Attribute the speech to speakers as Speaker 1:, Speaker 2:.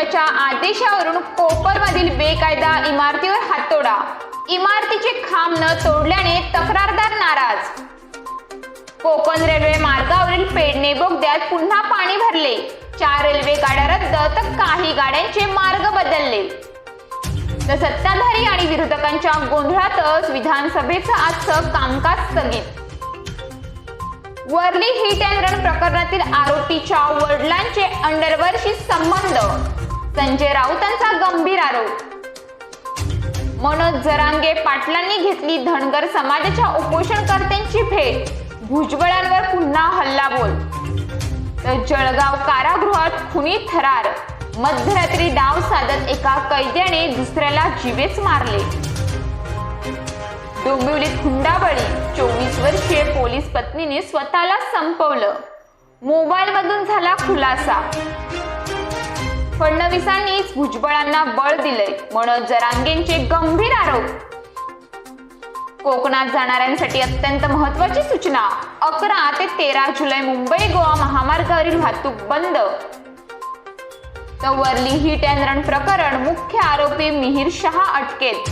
Speaker 1: आयुक्ताच्या आदेशावरून कोपरमधील बेकायदा इमारतीवर हातोडा, इमारतीचे खांब न तोडल्याने तक्रारदार नाराज। कोकण रेल्वे मार्गावरील पेडणे बोगद्यात पुन्हा पाणी भरले, 4 रेल्वे गाड्या रद्द तर काही गाड्यांचे मार्ग बदलले। तर सत्ताधारी आणि विरोधकांच्या गोंधळातच विधानसभेचं आजचं कामकाज स्थगित। वर्ली हिट अँड रन प्रकरणातील आरोपीच्या वडिलांचे अंडरवर्ल्डशी संबंध, संजय राऊतांचा गंभीर आरोप। मनोज जरांगे पाटलांनी घेतली धनगर समाजाच्या उपोषणकर्त्यांची भेट, भुजबळांवर पुन्हा हल्लाबोल। तर जळगाव कारागृहात खुनी थरार, मध्यरात्री डाव साधत एका कैद्याने दुसऱ्याला जीवेच मारले। डोंबिवलीत हुंडाबळी, 24 वर्षीय पोलीस पत्नीने स्वतःला संपवलं, मोबाईलमधून झाला खुलासा। फडणवीसांनीच भुजबळांना बळ दिलंय, मनोज जरांगेंचे गंभीर आरोप। कोकणात जाणाऱ्यांसाठी अत्यंत महत्त्वाची सूचना, 11 ते 13 जुलै मुंबई गोवा महामार्गावरील वाहतूक बंद। तर वर्ली हिट अँड रन प्रकरण मुख्य आरोपी मिहिर शहा अटकेत।